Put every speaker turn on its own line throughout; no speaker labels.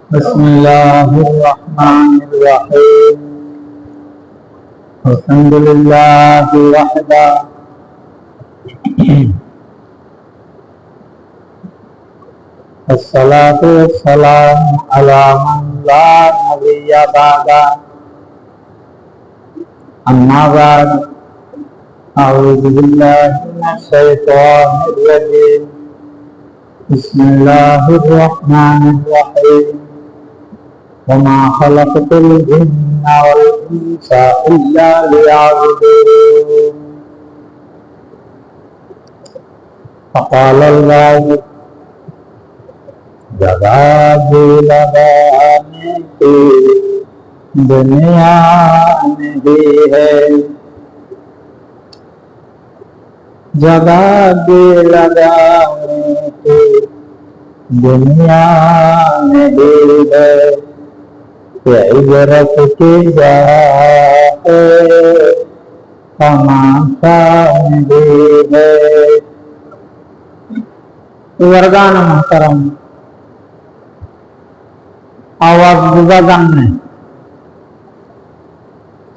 بسم الله الرحمن الرحيم الحمد لله وحده الصلاة والسلام على من لا نبي بعده أما بعد أعوذ بالله من الشيطان الرجيم بسم الله الرحمن الرحيم وما خلقت الجن والإنس إلا ليعبدون فقال الله जगह लगाने की दुनिया में भी है जगह लगाने की दुनिया में भी है इबरत की जगह तमाशा में भी है वर्गान मोहतरम आवाज बुझा जाने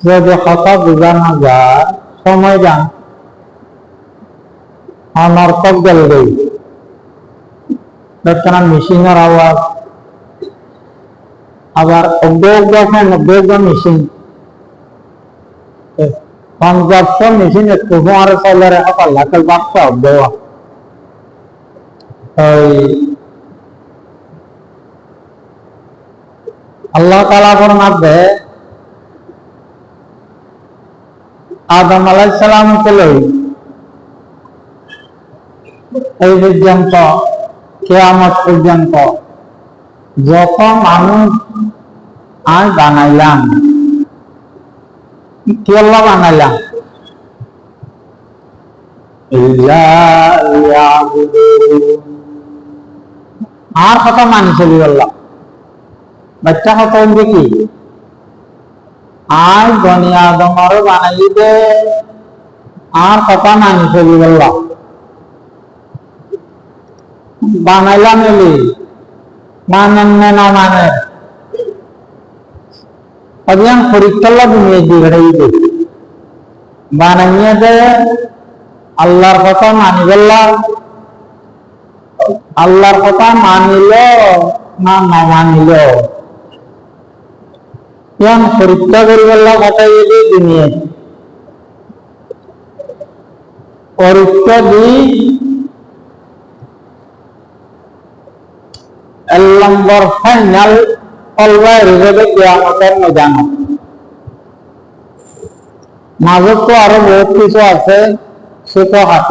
যদি কথা বুঝানো যায় সময় যান অনর্থক গেল গই দেখছেন মেশিনের আওয়াজ আবার অজ্ঞ মেশিন পঞ্চাশ মেশিন একটু ফোয়ারে চলে রেখা লাখের বাচ্চা অজ্ঞ আল্লাহ তাআলা ফরমাতে আদম আলাইহিস সালাম কে এই পর্যন্ত কিয়ামত পর্যন্ত যত মানুষ আজ বানাইলাম কি আল্লাহ বানাইলাম আর কথা মানি চলি আল্লাহ বাচ্চা কথা দেখি আজ বনি আদমর বানাই দে আর কথা মানি চলি আল্লাহ বানাইলাম এলি মানেন না মানে অভিযান পরীক্ষা দুনিয়া দিয়ে ঘটাইতে বানাইয়ে দে আল্লাহর কথা মানি বললাম আল্লাহর কথা মানিল না না মানিল ইয়ান পরীক্ষা করি বললাম ঘটাই দুনিয়া পরীক্ষা দিই নম্বর ফাইনাল অলওয়াই রেজাবে কিয়ামতের ময়দান মাঝে তো আরো বহুত কিছু আছে সেটা হাত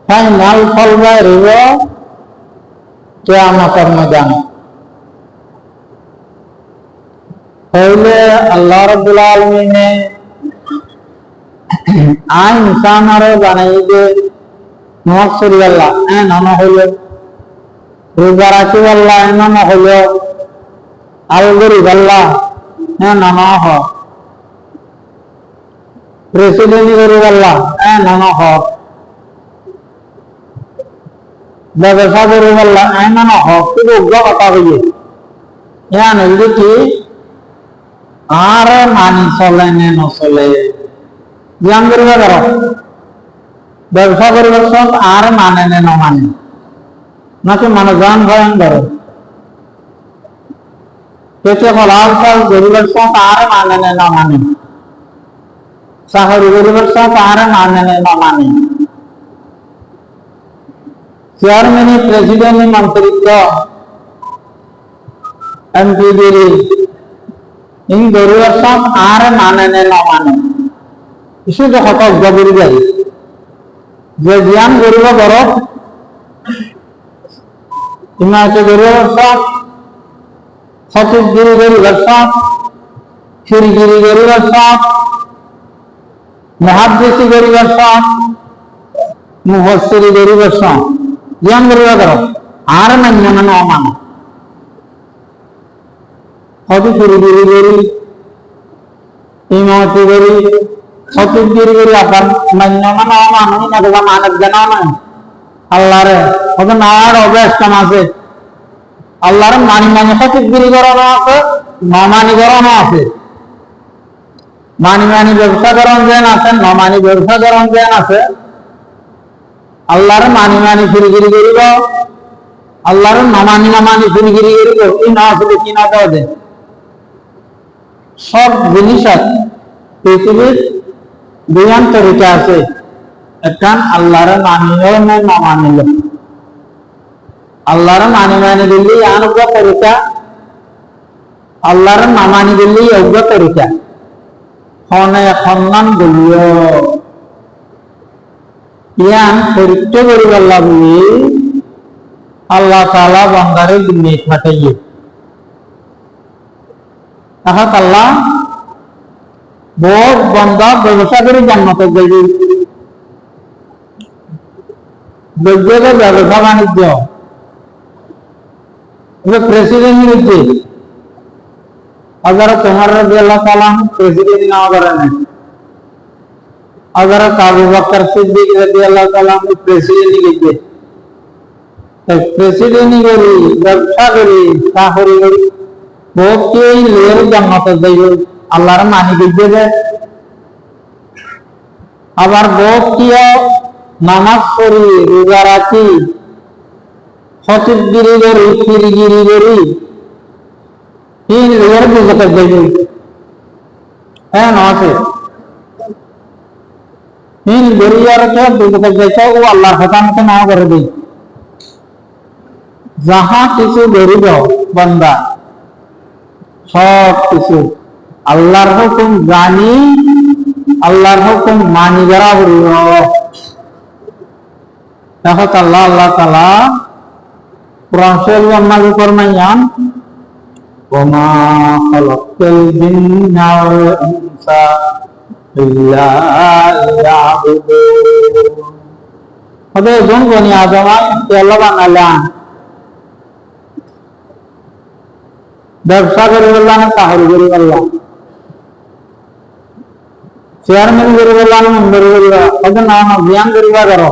ফাইনাল অলওয়াই রেজা কিয়ামতের ময়দান হইলে আল্লাহ রাব্বুল আলামিনে আই ইনসানারে বানাই দে নওয়াজ আল্লাহ না হইলে রোজা রাখি আল্লাহ এমন হইল আলগরি আল্লাহ নানা হ প্রেসিডেন্ট করি আল্লাহ নানা হ ব্যবসা করি আল্লাহ নানা হ খুব উগ্র কথা হইয়ে ইয়ান হইলে কি আর মানি চলে নে নচলে জ্ঞান করিব পার ব্যবসা করিব সব আর মানে নে নমানে নাকি মানে গান ভয়ন করে পেটে ফলার ফল গরিবের সাথে আর মানে নেই না মানে চাকরি গরিবের সাথে আর মানে নেই না মানে চেয়ারম্যান প্রেসিডেন্ট মন্ত্রিত্ব এমপিগিরি ইন গরিবের সাথে আর মানে নেই না মানে শুধু হতক গরিব যাই যে জ্ঞান গরিব বড় হিমায়ত গরিবের সাথ সতীশগিরি গরিবের সাথ ফিরগিরি গরিবের সাথ মহাদ্দেশি গরিবের সাথ মুহসিরি গরিবের সাথ জ্ঞান গরিব করো আর মান্য না অমান হয়তো ফিরগিরি গরি হিমায়ত গরি সতীশগিরি গরি আবার মান্য না অমান না দেবা মানব জানা না আল্লাহরে ওদের নার অভ্যাস কাম আছে আল্লাহর মানি মানি সচিবগিরি করানো আছে, নমানি করানো আছে। মানি মানি ব্যবসা করান যেন আছে, নমানি ব্যবসা করান যেন আছে। আল্লাহর মানি মানি ফিরিগিরি করিব, আল্লাহর নমানি নমানি ফিরিগিরি করিব, এই না আসলে কি না দেওয়া যায়। সব জিনিস আছে পৃথিবীর দুইয়ান তরিকা আছে, একখান আল্লাহর মানিল না মানিল। আল্লাহর মানি মানি দিল্লি আনুগ্য তরিকা, আল্লাহর না মানি দিল্লি অজ্ঞ তরিকা। হনে সন্মান বলিও ইয়ান পরিত্য করিব আল্লাহ বলি আল্লাহ তাআলা বান্দারে দুনিয়া পাঠাইয়ে। তাহাত আল্লাহ বহুত বন্দা ব্যবসা করে জান্নাতে যাইবে। যোগ্যতা ব্যবসা বাণিজ্য প্রেসিডেন্ট হচ্ছে अगर तुम्हारा रज़ी अल्लाह ताला प्रेसिडेंट ना करें अगर अबू बकर सिद्दीक रज़ी अल्लाह ताला प्रेसिडेंट कीजिए तो प्रेसिडेंट करी व्यवसाय करी चाकरी करी बहुत के लेर जन्नत जाइए अल्लाहर मानी कीजिए। আবার বহুত কিও নামাজ পড়ি রোজা রাখি সচিবগিরি করি ফিরিগিরি করি তিন লেয়ার বুঝতে যাইবে। হ্যাঁ আছে তিন বেরিয়ারকে বুঝতে যাইতে ও আল্লাহর কথা মতো না করে দিই। যাহা কিছু বেরিব বান্দা সব কিছু আল্লাহর হুকুম জানি আল্লাহর হুকুম মানি করা করিব। দেখো আল্লাহ আল্লাহ তাআলা কুরআন শরীফে আমাকে ফরমাইয়ান ওমা খালাকাল জিন্না ওয়াল ইনসা ইল্লা লিয়াবুদুন। ওদের জন বনি আদম আল্লাহ বানালেন ব্যবসা করে বললাম তাহলে করে বললাম চেয়ারম্যান করে বললাম মেম্বার করিবা ওদের নাম জ্ঞান করিবা করো।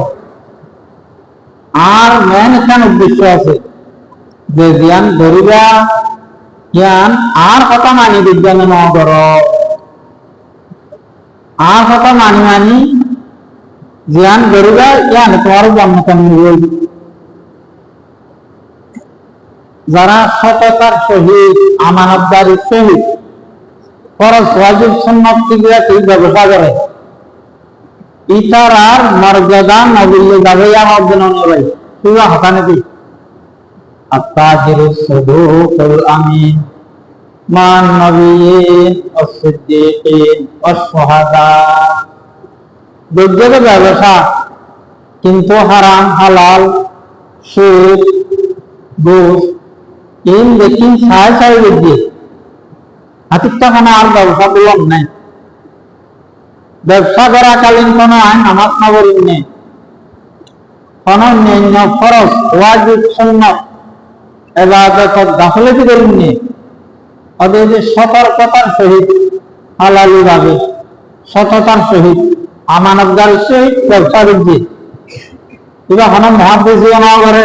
আর মেন এখানে উদ্দেশ্য আছে যে জ্ঞান ধরিবা জ্ঞান আর কথা মানি বিজ্ঞান ন করো আর কথা মানি মানি জ্ঞান ধরিবা জ্ঞান তোমার জন্মতন যারা সততার সহিত আমানতদারির সহিত ফরজ ওয়াজিব সুন্নাত কি ব্যবসা করে ইতার আর মর্যাদা নবিল্লে যাবে আমার জন্য ভাই তুই হতানে দি আত্তাজিরুস সাদুকুল আমিন মান নবিয়্যিন ওয়াস-সিদ্দীকিন ওয়াস-শুহাদা। যোগ্যতা ব্যবসা কিন্তু হারাম হালাল সুদ ঘুষ ইন দেখি সায় সায় বুঝিয়ে হাতিটা খানা আর ব্যবসা করলাম নাই। ব্যবসা করাকালীন কোনো আইন নামাজ না করি নেই, কোনো অন্যান্য ফরজ ওয়াজিব সুন্নাত ইবাদত গাফলতি করি নেই। ওদের যে সতর্কতার সহিত হালালি ভাবে সততার সহিত আমানতদারির সহিত ব্যবসা করছি। এবার কোনো মহাদেশীয় না করে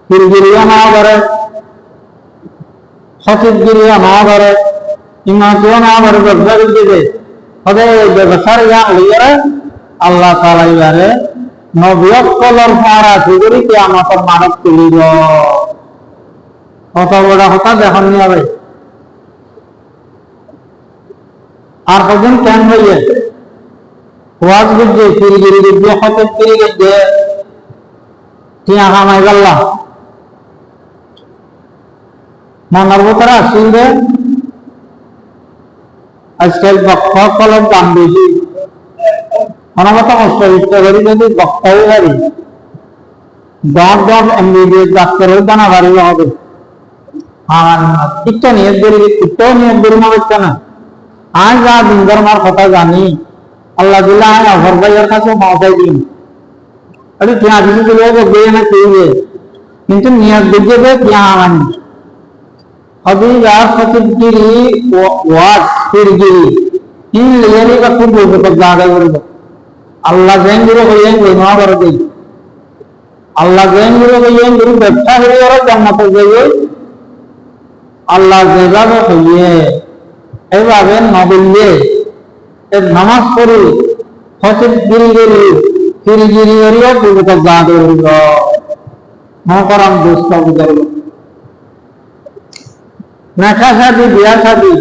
ফিরগিরিও না করে সচিবগিরিও না করে ইমামতিও না করে ব্যবসা করছে। ওদের ব্যবসার জ্ঞান লইয়ারে আল্লাহ তাআলা এবারে নবিয়কলর পারা ফিরি কিয়ামতের মানব তুলিব। কত বড় কথা দেখুন নিয়ে ভাই। আর কদিন কেন হইয়ে ওয়াজ বুঝছে ফিরিগিরি বুঝছে সচিব ফিরি গেছে টিয়া কামাই গেল্লা মনের ভিতরে আসিল আজকাল বক্তা কলম দাম বেশি অনামত কষ্ট করি যদি বক্তাও পারি 10 MBBS ডাক্তারও জানা পারিব হবে। ঠিক তো নিয়োগ করি একটাও নিয়োগ করি না হচ্ছে না। আজ যা দিনদার মার কথা জানি আল্লাহ দিল্লা আয় অফর ভাইয়ের কাছে পৌঁছাই দিন আরে ત્યાં কিছু দিলে গিয়ে না কইবে কিন্তু নিয়োগ দিতে যে ત્યાં আনি अभी यार सचिवगिरी वाट फिरगिरी इन लेने का खुद लोगों तक ज्यादा करेगा अल्लाह जाएंगे तो कोई ना कर दे আল্লাহ গুরু ব্যবসা করে ওরা জান্নাতে যাইবে আল্লাহ যেভাবে হইয়ে এইভাবে নবীলে নামাজ পড়ি হচ্ছে গিরিগিরি গিরিগিরি করিও পূর্বত যা ধরিব মহকরাম দুষ্ট বুঝাইব নেখা সাদি বিয়া সাদি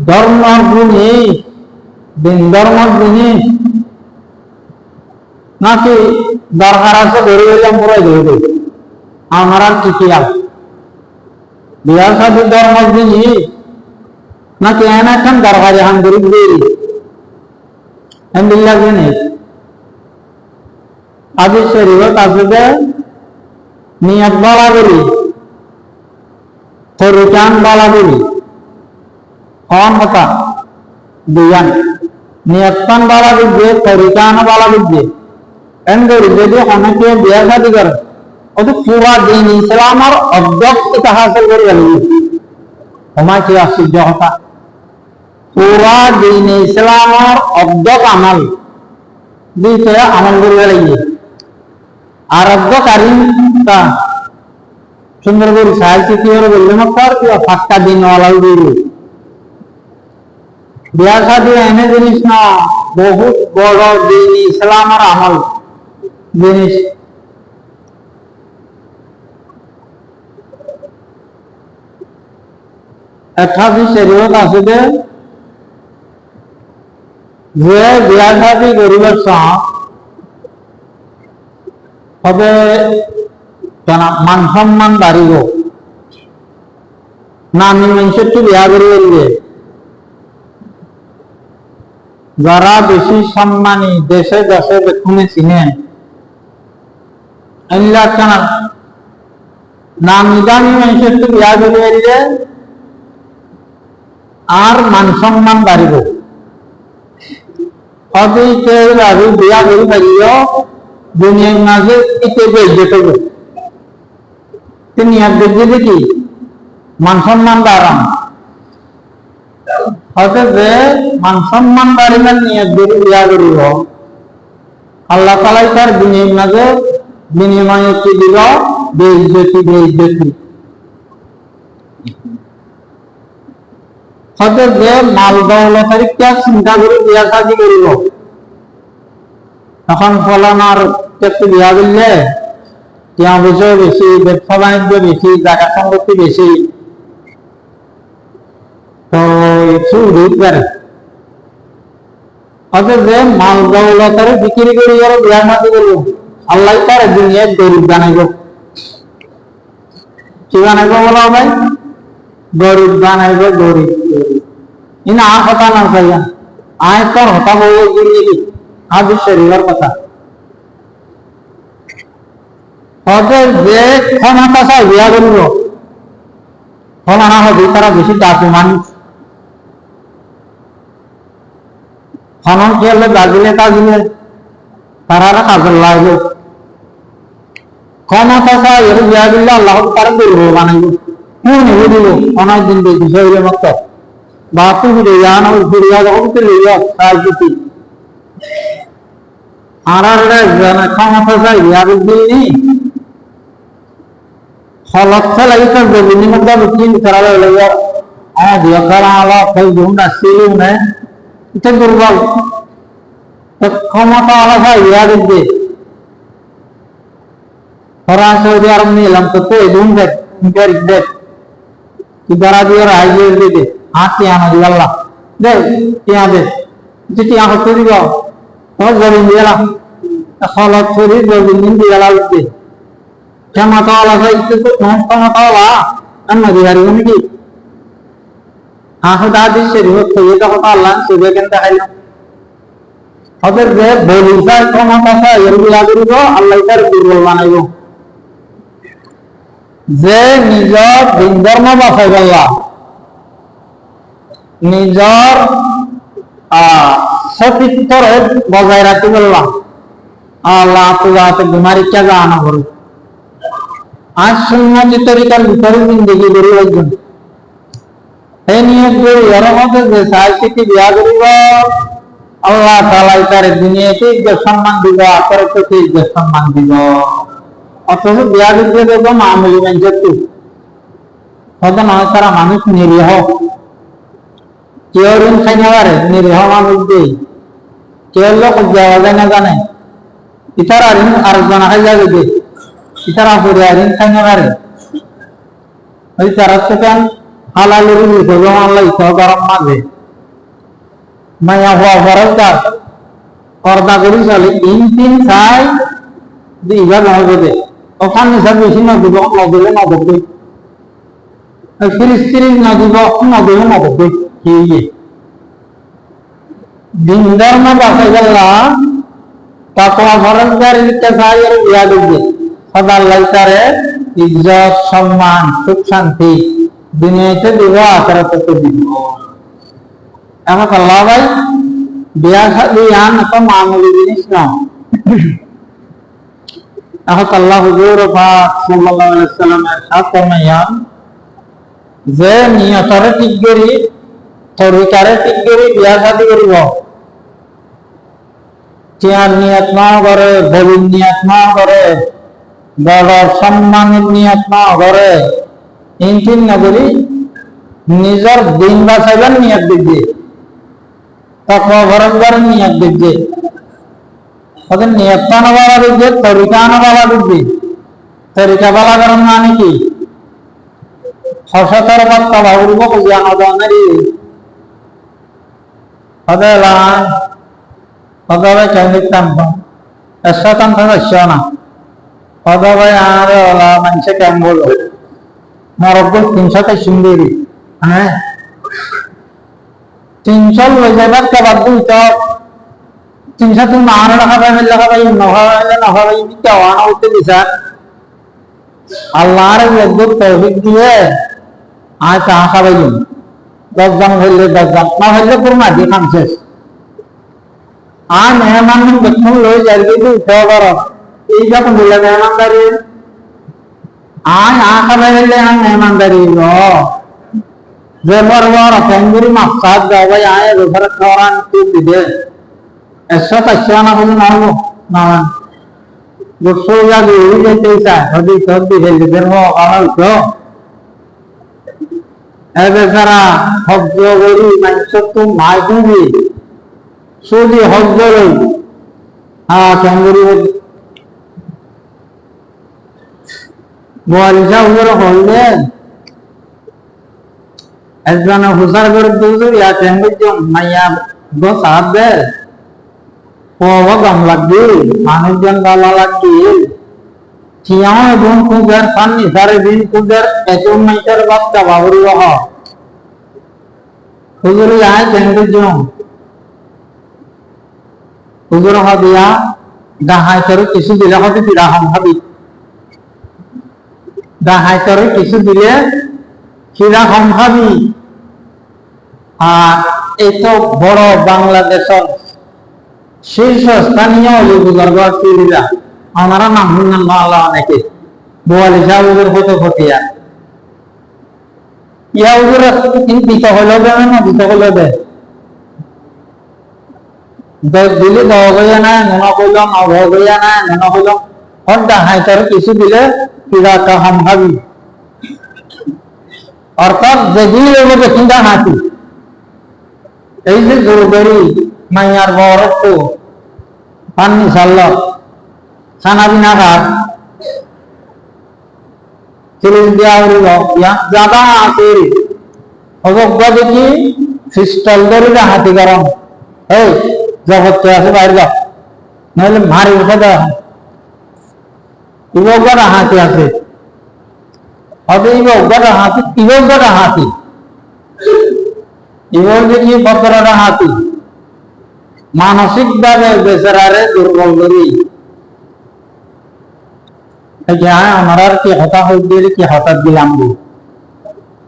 ধর্মর জিনিস দিন ধর্মর জিনিস নাকি দরকার আছে ধরে গেলাম পুরো ধরে আমার আর কি আছে বিয়া সাদি ধর্মর জিনিস নাকি এনে এখন দরকারে হান গরিব দেরি এমবিল্লা জিনিস আদি শরীয়ত আছে নিয়ত বলা বলি তরিকান বলা বলি কন কথা দুয়ান নিয়তন বলা বুঝবে তরিকান বলা বুঝবে এমনি যদি অনেকে বিয়া শাদী করে ও তো পুরা দিন ইসলামের অধ্যক্ষ হাসিল করে গেল তোমার কি আশ্চর্য কথা পুরা দিন ইসলামের অধ্যক্ষ আমল দিতে আমল করে গেলে আর অধ্যকারী তা সুন্দর করে সাহিত্য কি হলো বললে মাত্র ফাঁকা দিন ওয়ালাও দিল বিয়া শাদী এনে জিনিস না বহুত বড় দিন ইসলামের আমল জিনিস একটা শরীয়ত আছে যে বিয়া শাদী করিবার হবে মান সম্মান বাড়িব না আমি মানুষের তো বিয়া করে বলবে যারা বেশি সম্মানী দেশে দেশে বেকুমে চিনেন নামি দামি মানুষের তো বিয়া করে বলবে আর মান সম্মান বাড়িব বিয়া করে পারিব দুনিয়ার মাঝে ইতে বেজে করবে তিনি দেখবে কি মান সম্মান বাড়ান যে মান সম্মান বাড়িবার নিয়ে বিয়া করিব আল্লাহ তালাই তার দুনিয়ার মাঝে বিনিময়ে কি দিল বেইজ্জতি বেইজ্জতি হয়তো যে মাল দৌলতের চিন্তা করে বিয়া শাদী করিব এখন ফলনার ক্ষেত্রে বিয়া করলে কেয়া বিষয় বেশি ব্যবসা বাণিজ্য বেশি জায়গা সম্পত্তি বেশি তো একটু উড়িয়ে পারে অথচ যে মাল দৌলতের বিক্রি করে ওরা বিয়া শাদী করব আল্লাহ তার দুনিয়ায় গরিব বানাইব কি বানাইব বলা ভাই গরিব বানাইব গরিব ইনা আর কথা না ভাইয়া আয় তোর হতা বউ গিয়ে আজ শরীরের কথা ওদের যে ক্ষমতা চাই বিয়া করিব ফলানা হবে তারা বেশি ডাকু মানুষ খনন কি হলে বাজিলে কাজিলে তারা কাজল লাগবে ক্ষমতা চাই এর বিয়া দিলে আল্লাহ তারা করব বানাইব মনে বুঝিব অনেক দিন বেশি শরীরে মত বা তুমি জানো ফিরিয়া যখন লইয়া রাজনীতি আর ক্ষমতা চাই বিয়া দিলি ফলত লাগিতে জমিনের মধ্যে বিক্রি করা লাগবে দিয়ে করা হলো ফল ধুন আসছিল না এটা দুর্বল ক্ষমতা আলা ভাই ইয়া দিবে ওরা সৌদি আরব নিলাম তো এই ধুন দেখ দেখ কি দ্বারা দিয়ে রাইজে দিবে হাত আনা দি আল্লাহ দেখ টিয়া দে যেটি আহ করে দিব তোমার জমিন দিয়ে ফলত করে জমিন দিয়ে লাগবে ক্ষমতা আলা ভাই ক্ষমতা আলা অন্য বিহারি নাকি আহ দাদি শরীয়ত এটা কথা আল্লাহ সুবে কেন দেখাইলাম ওদের যে বলিসার ক্ষমতা চাই এর বিয়া করিব আল্লাহ তার দুর্বল বানাইব যে নিজর দিন ধর্ম বাঁচাই পারলা নিজর সতীত্ব বজায় রাখতে পারলাম আল্লাহ তুলাতে বিমারিকা যা আনা করো আজ সুন্নতি তরিকার ভিতরে জিন্দগি করি একজন এই নিয়ে এর মধ্যে যে সাহিত্যকে বিয়া করিব আল্লাহ তাআলা তার দুনিয়াতে ইজ্জত সম্মান দিব, আখিরাতে ইজ্জত সম্মান দিব। অথচ বিয়া দিতে দেব মামুলি মানুষের তো হয়তো নয়, তারা মানুষ নিরীহ, কেউ ঋণ খাই না পারে, নিরীহ মানুষ দিয়ে কেউ লোক যাওয়া যায় না জানে, ইতারা ঋণ আরেকজন খাই যাবে যে ইতারা পরে ঋণ খাই না পারে, ওই তারা থেকে হালালের আল্লাহ গরম মাঝে মায়া হওয়া ফরজ কাজ পর্দা করি চলে তিন তিন চাই দুইবার নজরে ওখান হিসাব বেশি নদিব নদলে নদবে ফিরিস্ত্রি নদিব নদলে নদবে দিন ধর্ম বাঁচাই গেলা তাকওয়া ফরজগারির চাই আর ইয়া দিবে সদা আল্লাহ তারে ইজ্জত সম্মান সুখ শান্তি দুনিয়াতে দিব আখিরাতে দিব। এমন আল্লাহ ভাই বিয়া শাদিয়ান এত মামুলি জিনিস না। এখন আল্লাহ হুজুর পাক সাল্লাল্লাহু আলাইহি ওয়াসাল্লামের সাথ ফরমাইয়ান যে নিয়তরে ঠিক করি তরিকারে ঠিক করি বিয়া শাদি করিব, টিয়ার নিয়ত না করে, বলির নিয়ত না করে, বড় সম্মানের নিয়ত না করে, ইনকিন না করি নিজের দিন বাঁচাইবার নিয়ত দিবে, তাকওয়া ফরজগারের নিয়ত দিবে, ওদের নিয়তটা না বলা দিবে, তরিকা না বলা দিবে। তরিকা বলা কারণ মানে কি হসতর বার্তা ভাবুব বুঝানো জানেরই হবে লাই হবে কেমনি টানতাম একশো টানতাম একশো না হবে আর ওলা মানুষে কেমন বলো মরব্বর 300 সুন্দরী, হ্যাঁ 300 লই যাবার কেবার দুইটা 300 তুমি মাহানো লেখা পাই লেখা পাই নহবাই কেওয়া উঠতে দিছার আল্লাহর একদম তৌফিক দিয়ে আয় চাহা খাবাইলাম 10 জন হইলে 10 জন না হইলে পুরো মাটি খাম শেষ। আর মেহমান দেখুন লই যাইবে উঠে কর এই যখন বলে মেহমানদারি আয় খাবাই হইলে আর মেহমানদারি যে বরবর কেন্দ্রী মাফসাদ যাও ভাই আয় ঘরে খাওয়ান খুব দিবে 100 না হলে না হবো না গোসল যাবে এই যেতে চায় হদি সর্দি হেলদি বের হওয়া ভালো তো এছাড়া হজ্জ করি মানুষ তো মাই দিবি সৌদি হজ্জ করি হ্যাঁ কেন্দ্রী বলিসা হুজুর হইলেন একজনে হুসার করে দিয়েছে ইয়া কেন্দ্রী মাইয়া গো সাহাব দে গম লাগবে মানুষজন ভালো লাগবে চিয়াও এবং খুঁজার সামনে সারে দিন খুঁজার এত মাইটার বাচ্চা বাবুরি বহ হুজুরি আয় কেন্দ্র হুজুর হবিয়া ডাহাই করে কিছু দিলে হবে বিরাহম হবি ডাহাই করে কিছু দিলে কিরকম হবি। আর এত বড় বাংলাদেশের শীর্ষস্থানীয় বুজুর্গ পীররা ওনারা নাম শুনলেন না আল্লাহ অনেকে বোয়ালি সাহুদের হতে ফটিয়া ইয়া হুজুর দিতে হইলেও দেবে না দিতে হইলেও দেয় দিলে দেওয়া গইয়া নাই মনে করল নভা গইয়া নাই মনে করল হরদা হাইতার কিছু দিলে কিরাটা সম্ভাবি অর্থাৎ যেদিন এগুলো চিন্তা হাঁটি এই যে জোরগরি মাইয়ার বরফ পানি সারল সানাবিনা ঘাট সিরিজ দেওয়া হইল যাবা আছে অযোগ্য দেখি পিস্তল ধরিলে হাতি গরম এই জগৎ আছে বাইরে যাও নাহলে মারি উঠে দেওয়া হয় ইবগরা হাতি আছে হবে ইবগরা হাতি ইবগরা হাতি ইবর দেখি বকরা হাতি মানসিক ভাবে বেচারারে দুর্বল করি আমার কি হতা হইলে কি হঠাৎ দিলাম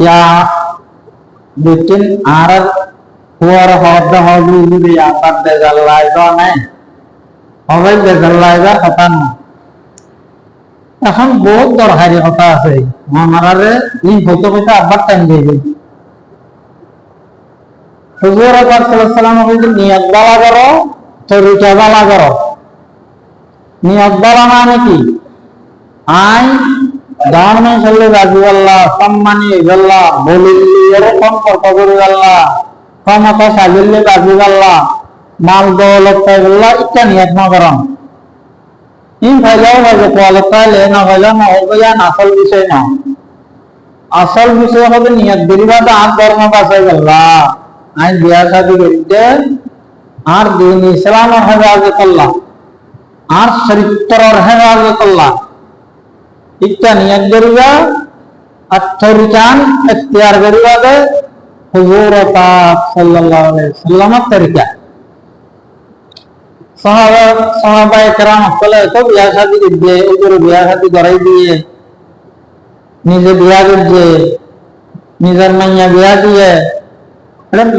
ইয়া দেখছেন আর হুয়ার হদ্দা হবি যদি আপনার বেজাল লাইবা নাই হবে বেজাল লাইবা কথা না এখন বহুত দরকারি কথা আছে আমারে এই হতে হতে আবার টাইম দিবে হুজুর পাক সাল্লাল্লাহু আলাইহি ওয়াসাল্লাম বলেন নিয়ত ভালো করো, তরিকা ভালো করো। নিয়ত ভালো মানে কি? আই ধর্মে চলে রাজি আল্লাহ, সম্মানী আল্লাহ, বলিলি এরকম সম্পর্ক করি আল্লাহ, ক্ষমতা সাজিলে রাজি আল্লাহ, মাল দৌলত পাইল্লাহ ইত্যা নিয়ত না করন। ইন ফাইলাও বাজে কোয়ালত পাইলে না ফাইলা না হইয়া আসল বিষয় না। আসল বিষয় হবে নিয়ত বেরিবাদা আর ধর্ম বাঁচাই আল্লাহ, আই বিয়া শাদী করিতে আর দিন ইসলামের হেফাজত আল্লাহ, আর চরিত্রের হেফাজত আল্লাহ ইত্যা নিয়ত করিবা আর তরিকান ইখতিয়ার করিবা দে হুজুর পাক সাল্লাল্লাহু আলাইহি ওয়াসাল্লামের তরিকা। সাহাবায়ে কেরাম সকলে তো বিয়া শাদী করবে, ওগুলো বিয়া শাদী করাই দিয়ে নিজে বিয়া করছে, নিজের মাইয়া বিয়া দিয়ে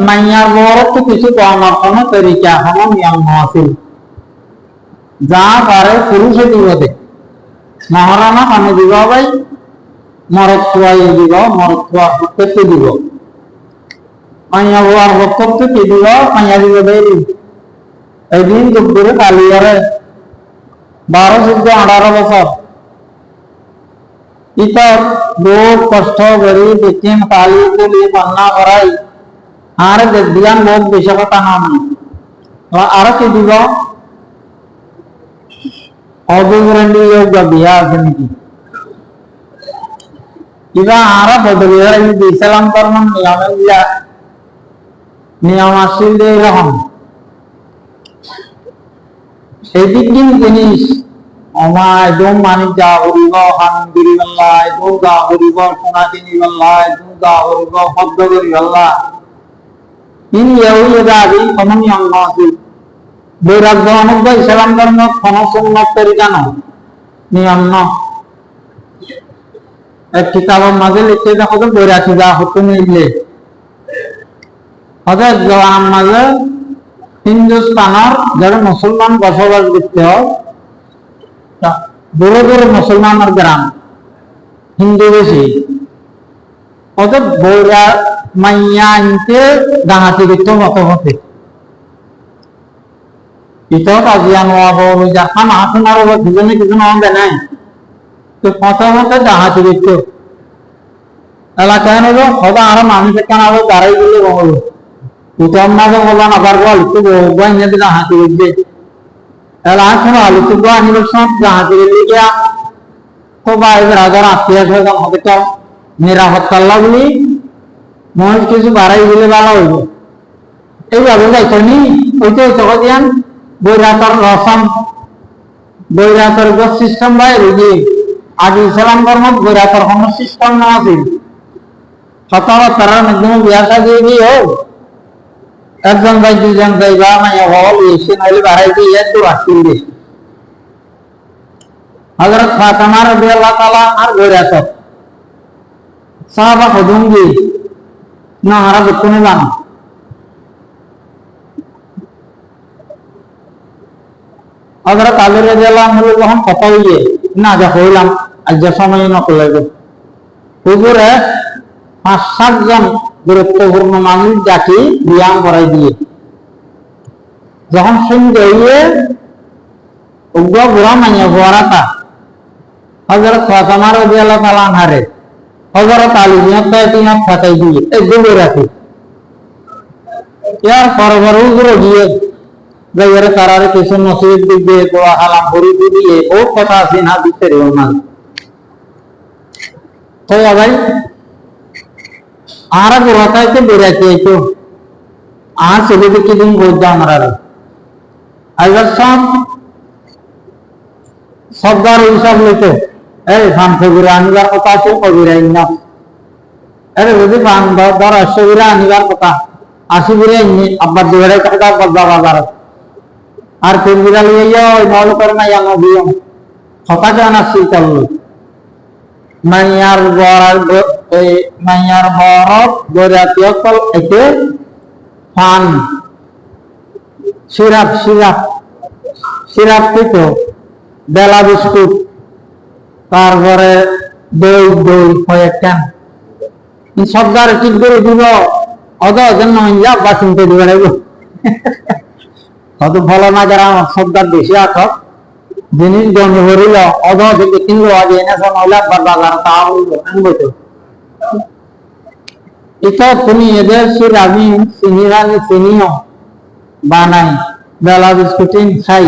মাইয়ার বড় তো কিছু কমার কোনো তরিকা কোনো নিয়ম আছিল, যা পারে পুরুষে দিব দে, মহারানা পানি দিব ভাই, মরদ খুয়াই দিব, মরদ খুয়া করতে দিব, মাইয়া বোয়ার বক্তব্য কি দিব, মাইয়া দিব দেই এদিন দুপুরে কালিয়ারে 12, 14, 18 বছর ইতর লোক কষ্ট করি দেখিন কালি তুলি পান্না করাই আর দিয়ান লোক বেশি কথা নাম আরো কি দিব অবিবরণী বিয়া আছে নাকি কিবা আরো বদলিয়ে ইসলাম কর্ম নিয়ম আসছিল এরকম সেদিক জিনিস আমার একদম মানিক যা করিব হামগিরি আল্লাহ, একদম যা করিব সোনা কিনি আল্লাহ, একদম যা করিব শব্দ করি আল্লাহ, তিনি আদি কোনো নিয়ম আছিল। বৈরাগ্য অনুগ্ধ ইসলাম ধর্ম কোনো সুন্নত তরিকা নয়, নিয়ম ন। এক কিতাবের মাঝে লিখতে দেখো তো বৈরাগী যা হতো মিললে হঠাৎ জওয়ান মাঝে হিন্দুস্তানের যারা মুসলমান বসবাস করতে হয় দূরে দূরে মুসলমানের গ্রাম হিন্দু বেশি, অর্থাৎ বৈরা মাইয়া আনতে ডাহাতি করতে মতো হতে ইতক আজিয়ান খান হাসনার উপর দুজনে কিছু নয় নাই তো প্রথমত ডাহাতি করতে এলাকায় হলো সদা আরো মানুষের কেন আরো দাঁড়াই দিলে বলো উত্তম মাঝে বললাম আবার বল একটু বইনে ডাহাতি করবে এলাকা আলু তো আনিবার সময় ডাহাতি করলে গিয়া তো বাইরে রাজার আত্মীয় স্বজন হবে তো নিরাপত্তা লাগলি মনে কিছু বাড়াই দিলে ভালো হইব এইভাবে যাইতো নি ওইটা তখন দিয়ান বৈরাতর রসম বৈরাতর সিস্টেম বাইরে গিয়ে আগে ইসলাম ধর্ম বৈরাতর কোন সিস্টেম না আছে সতর্ক তার মাধ্যমে বিয়া সাজিয়ে দিয়ে হোক একজন ভাই দুজন ভাই বা মাইয়া হল এসে নইলে বাড়াই দিয়ে তো রাখছিল দিয়ে হযরত ফাতেমা রাদিয়াল্লাহু তাআলা আর বৈরাতর সাহাবা হুজুমজি না হারা বর্তমানে জানো হযরত আলী রাদিয়াল্লাহু আনহু যখন কথা হইয়ে না যা হইলাম আজ সময় নকল লাগবে হুজুরে 5-7 জন গুরুত্বপূর্ণ মানুষ ডাকি বিয়াম করাই দিয়ে যখন সন্ধ্যে হইয়ে উগ্র বুড়া মাইয়া বুয়ারাতা হযরত ফাতেমা রাদিয়াল্লাহু তাআলা আনহারে হযরত আলী নিয়ত ফাতাই দিয়ে এই দুটো রাখি ইয়ার পরবর হুজুর দিয়ে যাইরে তারারে কিছু নসিহত দিবে দোয়া হালাম ভরি দিয়ে ও কথা আছে না দিতে রে না তো ভাই আর বুড়াতাইতে বেরাতে তো আর সেদিকে কি দিন বলতে আমরা আইবার সবদার হিসাব লইতে এই ফান কবিরা আনিবার কথা আছে কবিরাই না আরে যদি ফান ধর 80 বিরা আনিবার কথা 80 বিরা আব্বার দুয়ারে কথা বদলা বাজার আর তিন বিরা লইয়া ওই মল করে না ইয়া নবিও কথা জানা সি করলো মাইয়ার বড় গরাতীয় কল এতে ফান সিরাপ সিরাপ সিরাপ থেকে বেলা বিস্কুট তারপরে দই দই কয়েকটা সবদার ঠিক করে দিব অত ওজন নইয়া বা চিনতে দিবে লাগব হয়তো ভালো না যারা সবদার বেশি আঠক জিনিস জমি হরিল অদ থেকে কিনলো আজ এনে নইলে বাজার তা আনবো তো এটা তুমি এদের সুর আমি চিনিও বানাই বেলা বিস্কুটিন খাই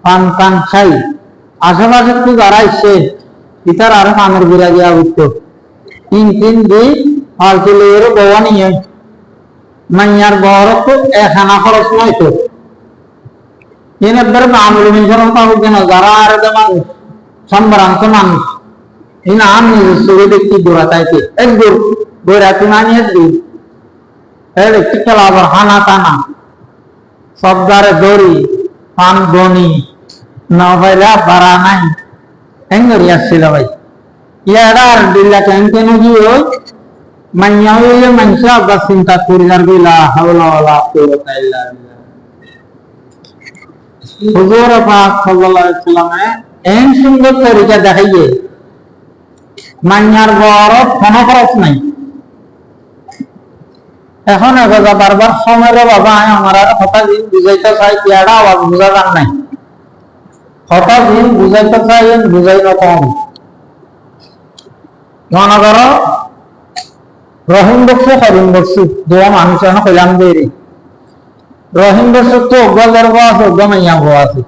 পান পান খাই আশেপাশে তো যারা ইচ্ছে ইতার আরো পানের বিরা দিয়া উঠতো তিন দি ফালতুলের গোয়া নিয়ে মাইয়ার বড় তো এখানা খরচ নয় তো এনের আমল মিশন পাবো কেন যারা আর যেমন সম্ভ্রান্ত মানুষ ইন আম নিজস্ব দেখি দৌড়া তাইতে এক দূর দৌড়া তুমি নিয়ে দিই একটি খেলা আবার হানা টানা সবদারে দড়ি পান বনি না ভাইলা বাড়া নাই হেঙ্গরি আসছিল ভাই ইয়ারা আর দিল্লা কেন কি ওই মাইয়া হইলে মানুষ আবার চিন্তা করি আর বিলা হাওলা ওয়ালা কুওয়াতা ইল্লা বিল্লাহ হুজুর পাক সাল্লাল্লাহু আলাইহি ওয়াসাল্লামে এন সুন্দর তরিকা দেখাইয়ে মাইয়ার বড় কোনো খরচ নাই এখন এগোজা বারবার সময়ের বাবা আমার হঠাৎ দিন বুঝাইতে চাই ইয়ারা আওয়াজ বুঝা যান নাই হঠাৎ দিন বুঝাইতে চাই বুঝাই না কম মনে করো রহিম বসু হরিম বসু দোয়া মানুষ এখন কইলাম দেরি রহিম বসু তো অজ্ঞাদের আছে অজ্ঞা মাইয়া হওয়া আছে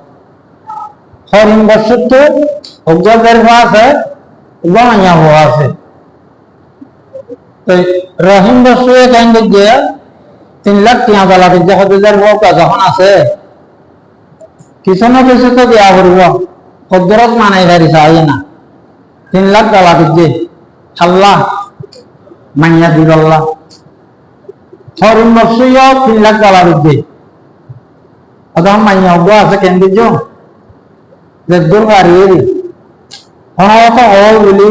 হরিম বসু তো অজ্ঞাদের আছে অজ্ঞা মাইয়া হওয়া আছে রহিম বসু কেন যে 3 লাখ টিয়া বেলা যে হদের যখন আছে কিছু না কিছু তো দেওয়া করবো হদরত মানাই গাড়ি চাই না 3 লাখ বেলা যে আল্লাহ মাইয়া দিল্লাহ হরিম বসুও 3 লাখ বেলা যে তখন মাইয়া অজ্ঞ আছে কেন দিজ যে দূর বাড়িয়ে হনত হল বলি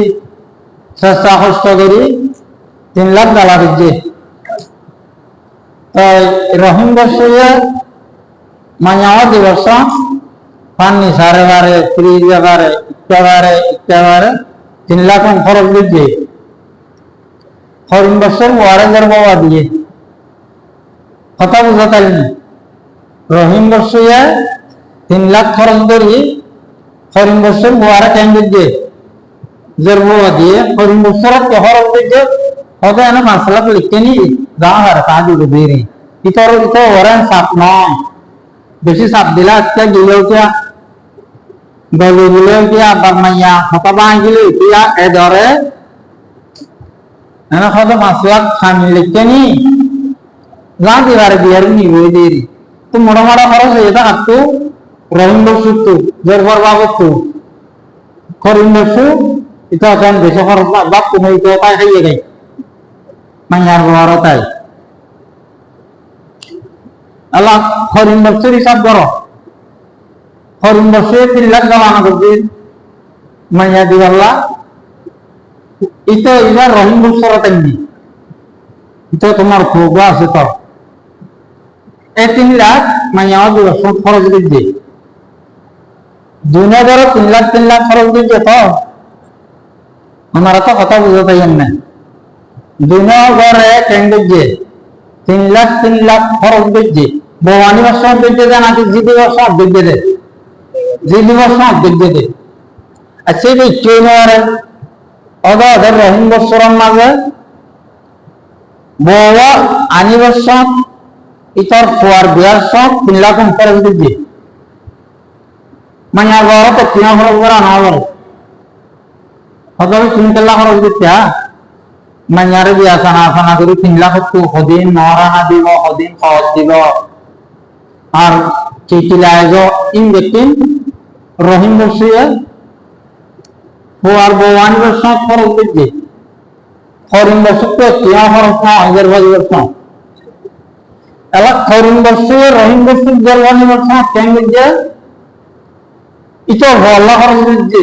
চেষ্টা কষ্ট করি 3 লাখ বেলা যে রহিম বসুয়ে মাইয়াও দিবস পানি সারে বারে ফ্রিজ বারে ইত্যাবারে 3 লাখ খরচ দিচ্ছে হরিম বসুর ওয়ারেজের বাবা দিয়ে কথা বুঝাতেন রহিম বসুয়ে 3 লাখ খরচ করি হরিম বসুর ওয়ারে কেন দিচ্ছে জের বাবা দিয়ে হরিম বসুর খরচ দিচ্ছে হবে না 5 লাখ লিখতে নি যা আর কাজ দেরি ইতর ওরেন সাপ নয় বেশি সাপ দিলা আজকে গিলেও কিয়া গলি গুলেও কিয়া বামাইয়া হতা বাঁধিলে কিয়া এ ধরে এনে হয়তো 5 লাখ স্বামী লিখতে নি যা দিবার বিয়ার নিবই দেরি তো মোটামোটা খরচ এটা হাতু রহিম বসু তো জের পর বাবু হরিম বসু এটা কেন বেশি খরচ না বাপ তুমি তো তাই খাইয়ে গাই মাইয়ার বড় তাই আল্লাহ হরিম বসুর হিসাব করো হরিম বসু 3 লাখ জমানো করবি মাইয়া দিব আল্লাহ এটা এবার রহিম বসুর তেমনি এটা তোমার খুব আছে তো এই 3 লাখ মাইয়া দিবস খরচ দিচ্ছে দুনিয়া ধরো 3 লাখ খরচ দিচ্ছে তো আমার তো কথা বুঝতে পাই না দুনিয়া ঘরে কেন দিচ্ছে 3 লাখ খরচ দিচ্ছে ভবানী বর্ষ দিচ্ছে নাকি জিডি বর্ষ দিচ্ছে দে জিডি বর্ষ দিচ্ছে দে আচ্ছা এই চৈনারে অদাদের রহিম বর্ষর মাঝে বড় আনি বর্ষ ইতর ফোয়ার বিয়ার সব 3 লাখ খরচ দিচ্ছে মানে বড় তো 3 খরচ করা না বড় হয়তো 3 লাখ খরচ দিচ্ছে মাইয়ারে বিয়া সানা করে 3 লাখ সদিন নরানা দিব সদিন খরচ দিব আর চিঠি লাইজ ইন দেখতেন রহিম বসিয়ে আর বৌয়ানি বর্ষ খরচ দিচ্ছে হরিম বর্ষ তো টিয়া খরচ না হাজার বর্ষ এলা হরিম বর্ষে রহিম বর্ষ জলবানি বর্ষ কেন দিচ্ছে ইতো হল্লা খরচ দিচ্ছে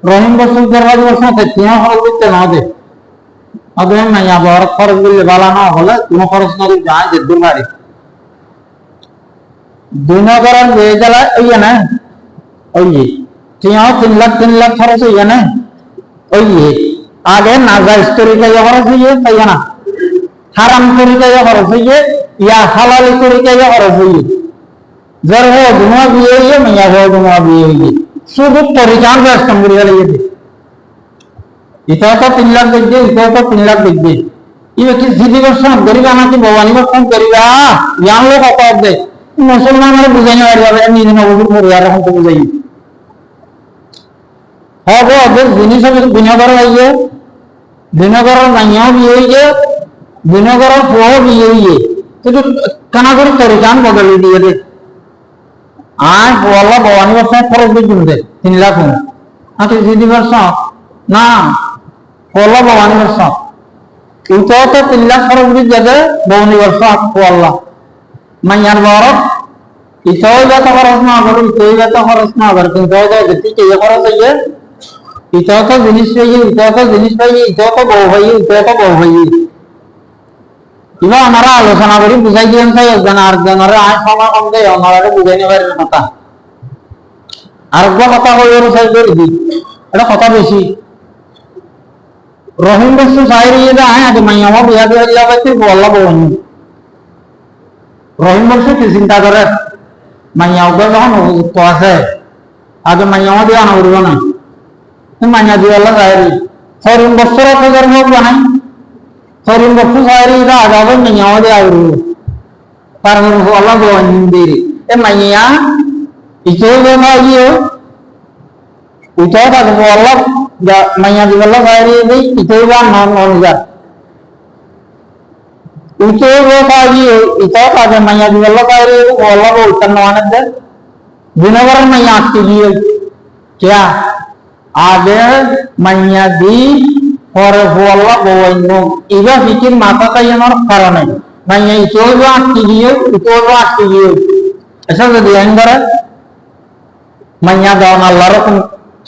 রহিম বর্ষ জলবানি বর্ষ টিয়া খরচ দিচ্ছে না দে আদে মাইয়া বড় খরচ দিলে ভালো না হলে কোনো খরচ না দিলে যায় যে দুলারি দুনিয়া করার যে জ্বালা ওই না ওই টিয়া 3 লাখ খরচ হইয়া না ওই আগে নাজা স্টোরি কা খরচ হইয়া তাই না হারাম তরিকায় খরচ হইয়ে ইয়া হালালি তরিকায় খরচ হইয়ে যার হো দুমা বিয়ে হইয়ে মাইয়া হো দুমা বিয়ে হইয়ে শুধু তরিকার ব্যস্ত করিয়া লেগেছে ইটা তো 3 লাখ দেখবে ইটা তো 3 লাখ দেখবে ইবে কি জিদি বর্ষণ করিবা নাকি ভবানী বর্ষণ করিবা ইয়ান লোক কত দে মুসলমানের বুঝাই না যাবে নিজে নবুর পরিবার এখন তো বুঝাই হবে ওদের জিনিস বিনগর হইয়ে বিনগর মাইয়াও বিয়ে হইয়ে বিনগর ফুহ বিয়ে হইয়ে কিন্তু কানা করে তরিকান বদলে দিয়ে দে আর বলা ভবানী বর্ষণ খরচ দিয়ে দে 3 লাখ আচ্ছা জিদি বর্ষণ না বলা ভবানী বর্ষণ ইটাও তো 3 লাখ খরচ দিয়ে যাবে ভবানী বর্ষণ আল্লাহ মাইয়ার বরফ ইটাও যত খরচ না করো ইটাও যত খরচ না করো কিন্তু যেটি কে খরচ হইয়ে ইটাও তো জিনিস পাইয়ে ইটাও তো জিনিস পাইয়ে ইটাও তো বউ পাইয়ে ইটাও তো বউ পাইয়ে এবার আমরা আলোচনা করি বুঝাই দিলাম তাই একজন আরেকজনের আয় সময় কম দেয় আমরা বুঝাই নেবার কথা আরেকবার কথা হয়ে সাইজ করে দিই এটা কথা বেশি রহিম বস্তু সাইরি আয় আগে মাইয়ামা বিয়া দিয়ে দিলা পাইতে বল্লা বউনি রহিম বস্তু কি চিন্তা করে মাইয়া উঠে যখন উপযুক্ত আছে আগে মাইয়ামা দিয়ে আনা উঠব না মাইয়া দিয়ে আল্লাহ সাইরি হরিম বস্তুর অপচার হোক বানাই হরিম বস্তু সাইরি আগাবে মাইয়ামা দিয়ে উঠব তার আল্লাহ বউনি দিয়ে এ মাইয়া ইচেও বেমা গিয়ে ইটাও থাকবো আল্লাহ মাইয়া দিবল্লা সাইরি দেই ইটাও বা নন অনুযার ইটাও বেমা গিয়ে ইটাও থাকে মাইয়া দিবল্লা সাইরি আল্লাহ উত্তর নওয়ানের দে দিনভর মাইয়া আটকে গিয়ে क्या आगे माइया दी और बोला बोइनो इबा फिकिर माता का ये नर कारण है माइया इतो जो आटकी गई ऐसा तो ध्यान करे माइया दावन अल्लाह रकम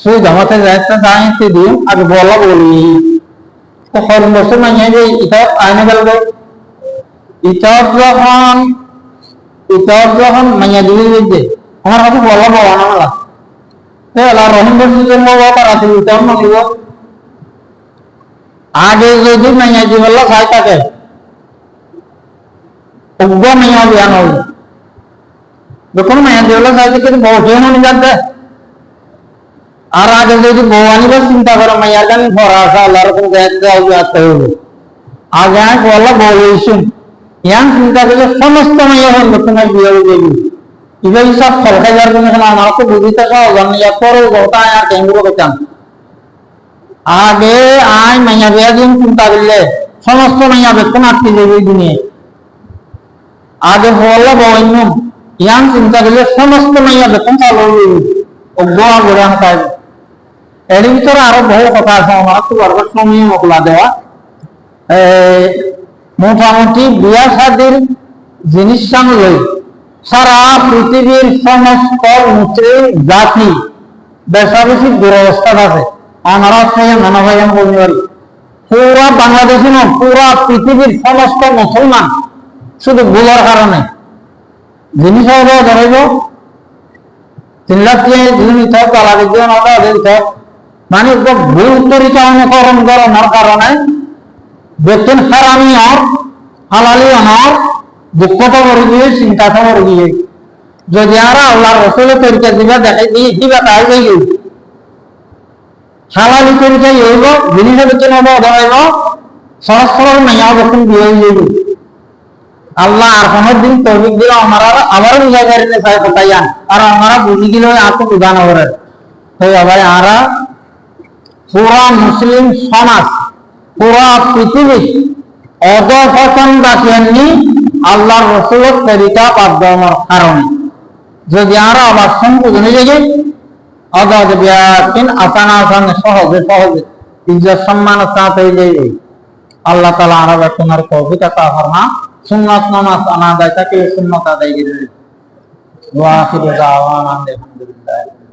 सुई धमते जाते जाएं ते दियो आगे बोला बोली तो हर मौसम माइया जे इतो आने गल गए इतो जहां माइया दिली दे हमारा तो बोला बोला ना अल्लाह रहीम बस्ती जन्म हुआ पर आते इतो न लियो आगे जो दिन माइया जी वल्ला सहायता के उग्गा माइया बयान हो देखो माइया जी वल्ला सहायता के बहुत नहीं जाते और आगे जो दिन भवानी बस चिंता करो माइया जान भरोसा अल्लाह रकम कहते हो जाते हो आगे आए वल्ला बोलेशन yang चिंता के समस्त माइया हो देखो बिया देवी इबे सब फलका जार के ना हमारा को बुद्धि तक होगा या करो होता है यार केंगुरो के चांद आगे आय मैया बिया दिन चिंता करले समस्त मैया बेतन आती देवी दुनिया आगे बोला बोइनो yang चिंता करले समस्त मैया बेतन चालू देवी ओगो गोरा हता है এর ভিতরে আরো বহু কথা আছে আমরা তো বর্গ সময় মোকলা দেওয়া মোটামুটি বিয়া শাদীর জিনিস সামলে সারা পৃথিবীর সমস্ত মুসলিম জাতি বেশি দুরবস্থা আছে আমরা মনে হয় আমি বলতে পারি পুরা বাংলাদেশে না পুরা পৃথিবীর সমস্ত মুসলমান শুধু ভুলের কারণে জিনিস হবে ধরব 3 লাখ জিনিস আলাদা জীবন মানে ভুল তরিকা অনুকরণ করার কারণে দেখছেন হারামি আর হালালি আর দুঃখটা করে গিয়ে চিন্তাটা করে গিয়ে যদি আর আল্লাহ রসুল তরিকা দিবা দেখাই দিয়ে দিবা তাই যাই হালালি তরিকা হইব জিনিসের জন্য ধরাইব সহস্র মেয়া যখন বিয়ে যাইব আল্লাহ আর কোনো দিন তৌফিক দিল আমরা আবার বুঝাই পারিনি চাই কোথায় আর আমরা বুঝি গেলে আপনি বুঝানো করে তাই আবার আরা পুরা মুসলিম সমাজ পুরা পৃথিবী অধপতন বাঁচিয়েননি আল্লাহ রসুলের তরিকা বাদ দেওয়ার কারণে যদি আরো আবার সম্পূর্ণ যাই অদাদ বিয়াকিন আসান আসান সহজে সহজে ইজ্জত সম্মান সাথে যাই আল্লাহ তাআলা আরো তোমার তৌফিক আতা ফরমা সুন্নাত নামাজ আনা দায়িত্বকে সুন্নাত আদায় করে ওয়া আখিরু দাওয়ানা আলহামদুলিল্লাহ।